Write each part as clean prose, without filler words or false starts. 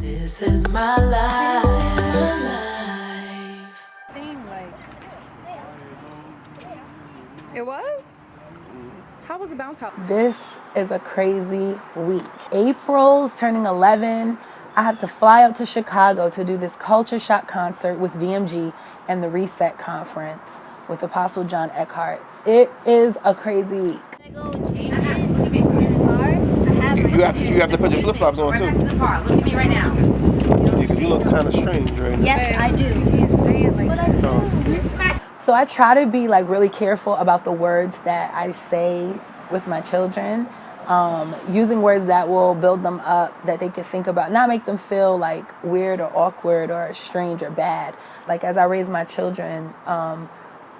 This is my life. This is my life. Thing, like, it was? How was the bounce house? This is a crazy week. April's turning 11. I have to fly out to Chicago to do this culture shock concert with DMG and the Reset Conference with Apostle John Eckhart. It is a crazy week. You have to put your flip-flops on too. Right back to the car. Look at me right now. You look kind of strange right now. Yes, I do. You can't say it like that. So I try to be like really careful about the words that I say with my children, using words that will build them up, that they can think about, not make them feel like weird or awkward or strange or bad. Like as I raise my children,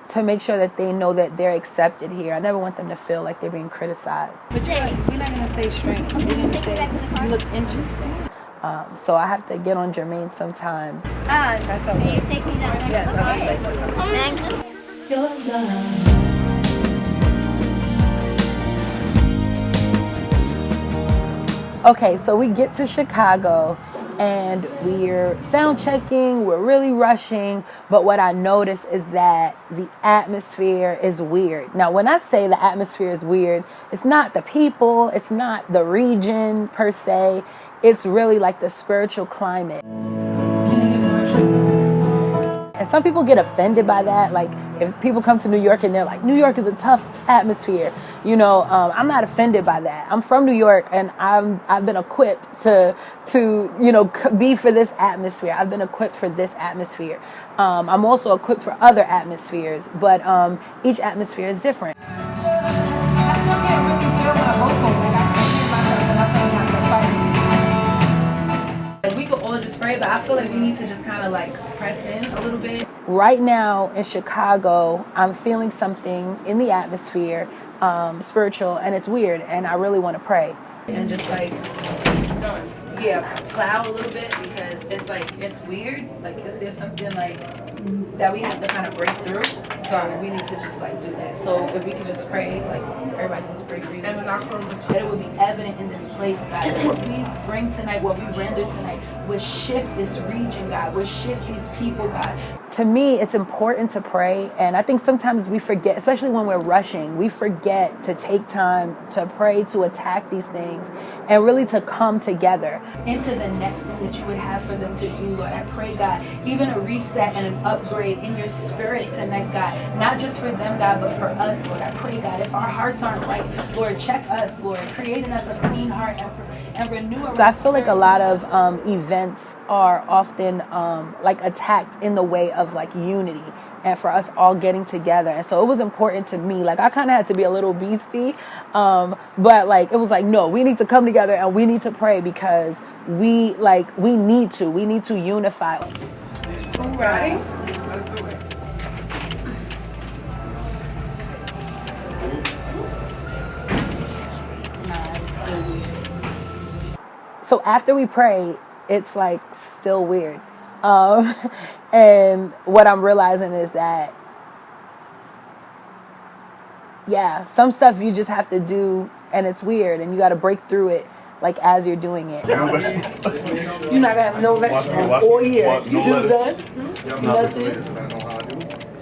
to make sure that they know that they're accepted here. I never want them to feel like they're being criticized. But you're not going to say strange. You're going to say, you look interesting. So I have to get on Jermaine sometimes. That's okay. Can you take me down? Yes, that's okay. Your love. Okay, so we get to Chicago and we're sound checking, we're really rushing, but what I notice is that the atmosphere is weird. Now, when I say the atmosphere is weird, it's not the people, it's not the region per se, it's really like the spiritual climate. And some people get offended by that. Like if people come to New York and they're like, New York is a tough atmosphere. You know, I'm not offended by that. I'm from New York and I've been equipped to be for this atmosphere. I've been equipped for this atmosphere. I'm also equipped for other atmospheres, but each atmosphere is different. I still can't really feel my vocal. Like I can't hear myself and I feel like I'm fighting. Like we could all just pray, but I feel like we need to just kind of like press in a little bit. Right now in Chicago, I'm feeling something in the atmosphere, spiritual, and it's weird, and I really want to pray. And just like, cloud a little bit because it's like, it's weird. Like, is there something like that we have to kind of break through? So we need to just like do that. So if we could just pray, like everybody can just pray for you. That it would be evident in this place, God, that what we bring tonight, what we render tonight, would shift this region, God, would shift these people, God. To me, it's important to pray, and I think sometimes we forget, especially when we're rushing, we forget to take time to pray, to attack these things, and really to come together. Into the next thing that you would have for them to do, Lord. I pray, God, even a reset and an upgrade in your spirit tonight, God. Not just for them, God, but for us, Lord. I pray, God, if our hearts aren't right, Lord, check us, Lord. Create in us a clean heart and renew our. So I feel like a lot of events are often like attacked in the way of like unity and for us all getting together. And so it was important to me. Like I kind of had to be a little beastie, but like it was like, no, we need to come together and we need to pray because we need to unify. All right. So after we pray, it's like still weird. And what I'm realizing is that, some stuff you just have to do and it's weird and you got to break through it like as you're doing it. You're not gonna have no vegetables all year. You just done? Nothing?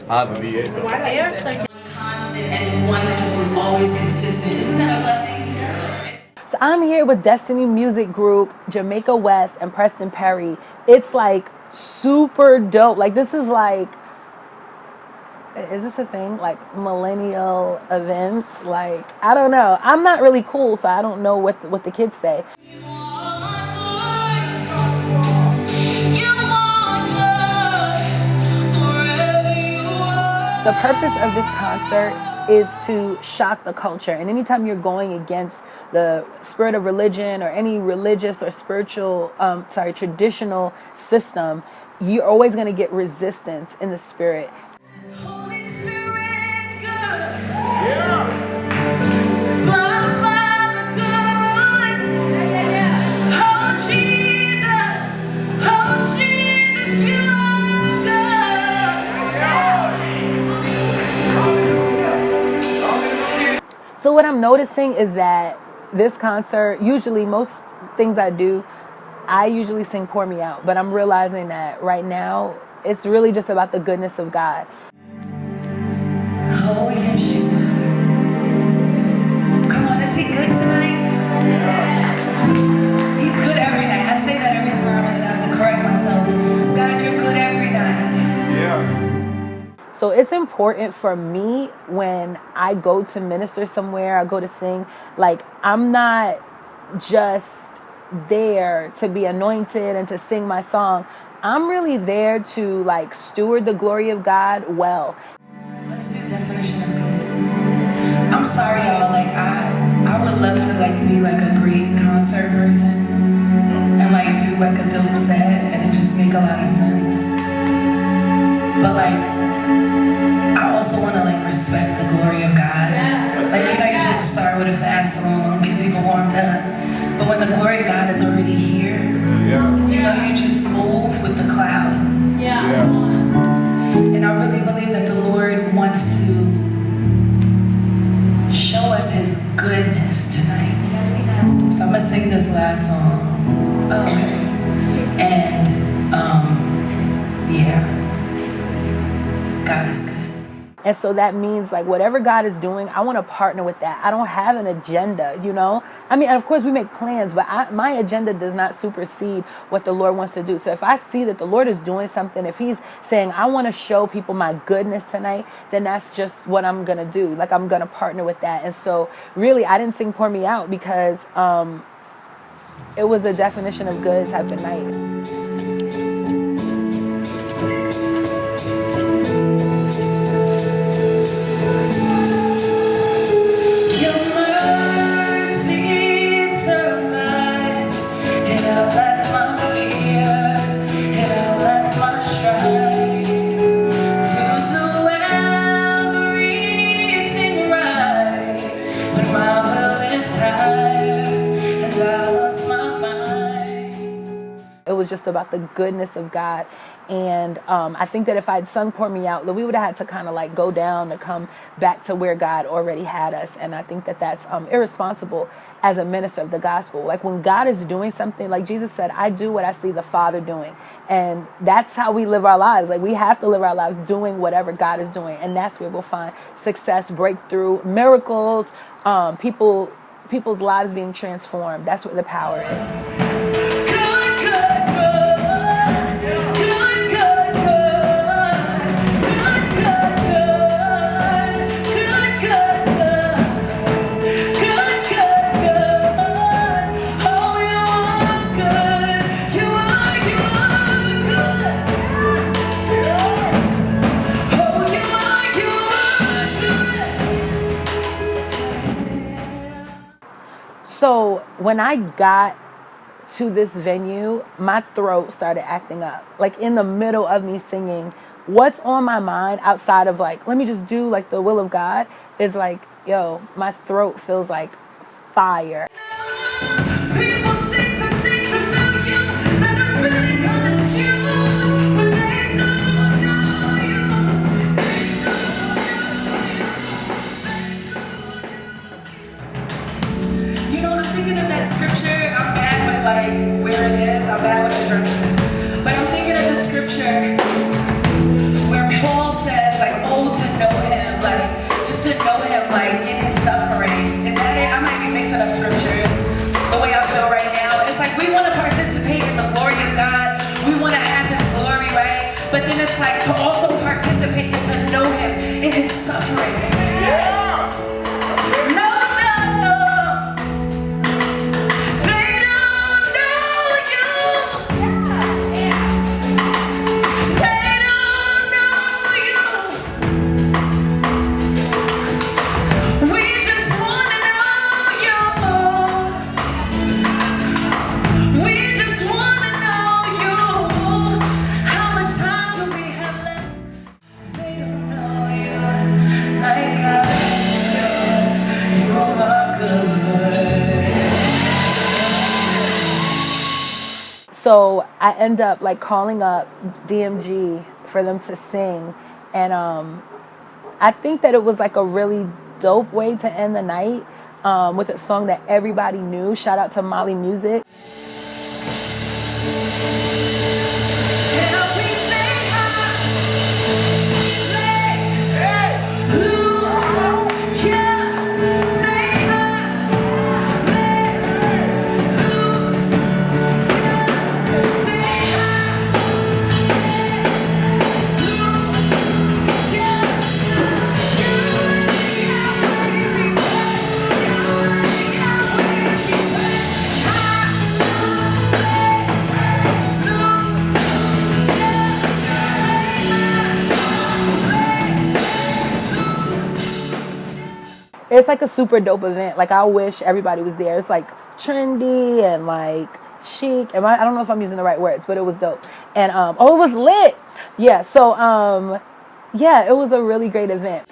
I have a V8. They are so Constant and one that was always consistent. Isn't that a blessing? So I'm here with Destiny Music Group, Jamaica West, and Preston Perry. It's like super dope. Like this is like, is this a thing? Like millennial events? Like, I don't know. I'm not really cool, so I don't know what the kids say. The purpose of this concert is to shock the culture. And anytime you're going against the spirit of religion or any religious or spiritual, traditional system, you're always going to get resistance in the spirit. Holy Spirit, good. So what I'm noticing is that this concert, usually most things I do, I usually sing Pour Me Out, but I'm realizing that right now it's really just about the goodness of God. Oh, yes, you are. Come on, is he good tonight? He's good every night. I say that every time and then I have to correct myself. God, you're good every night. Yeah. So it's important for me when I go to minister somewhere, I go to sing, like I'm not just there to be anointed and to sing my song. I'm really there to like steward the glory of God well. Let's do definition of good. I'm sorry, y'all. Like I would love to like be like a great concert person and like do like a dope set and it just make a lot of sense. But like I also want to like respect the glory of God. Like you're supposed to start with a fast song, get people warmed up. But when the glory of God is already here, you just move with the cloud. And I really believe that the Lord wants to show us his goodness tonight. So I'm going to sing this last song. Okay. And, God is good. And so that means like whatever God is doing, I want to partner with that. I don't have an agenda, you know? I mean, of course we make plans, but my agenda does not supersede what the Lord wants to do. So if I see that the Lord is doing something, if he's saying, I want to show people my goodness tonight, then that's just what I'm going to do. Like I'm going to partner with that. And so really, I didn't sing Pour Me Out because it was a definition of good type of night. It was just about the goodness of God. And I think that if I'd sung Pour Me Out, that we would have had to kind of like go down to come back to where God already had us. And I think that that's irresponsible as a minister of the gospel. Like when God is doing something, like Jesus said, I do what I see the Father doing. And that's how we live our lives. Like we have to live our lives doing whatever God is doing. And that's where we'll find success, breakthrough, miracles, people's lives being transformed. That's where the power is. So when I got to this venue, my throat started acting up. Like in the middle of me singing, what's on my mind outside of like, let me just do like the will of God is like, yo, my throat feels like fire. People say some things about you that are really kind of skewed, but they don't know you. You know, I'm thinking of that scripture. I'm bad with like where it is. I'm bad with addresses. But I'm thinking of the scripture where Paul says like, oh, to know him, like just to know him like in his suffering. Is that it? I might be mixing up scriptures. The way I feel right now, it's like we want to participate in the glory of God. We want to have his glory, right? But then it's like to also participate and to know him in his suffering. Yeah. No. They don't know you. They don't know you. We just want to know you. We just want to know you. How much time do we have left? They don't know you like I do. You are good. So I end up like calling up DMG for them to sing. And I think that it was like a really dope way to end the night with a song that everybody knew. Shout out to Molly Music. It's like a super dope event. Like, I wish everybody was there. It's like trendy and like chic. I don't know if I'm using the right words, but it was dope. And it was lit. Yeah. So yeah, it was a really great event.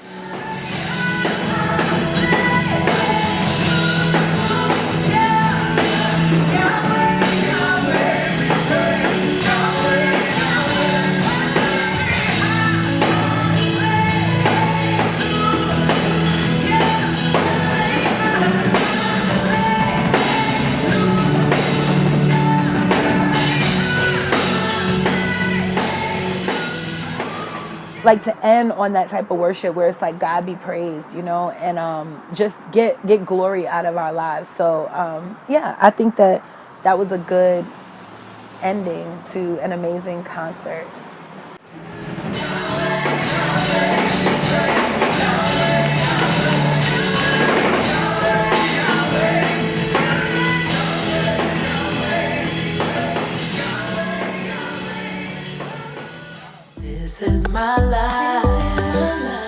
Like, to end on that type of worship where it's like God be praised, you know, and just get glory out of our lives. So yeah, I think that was a good ending to an amazing concert. This is my life.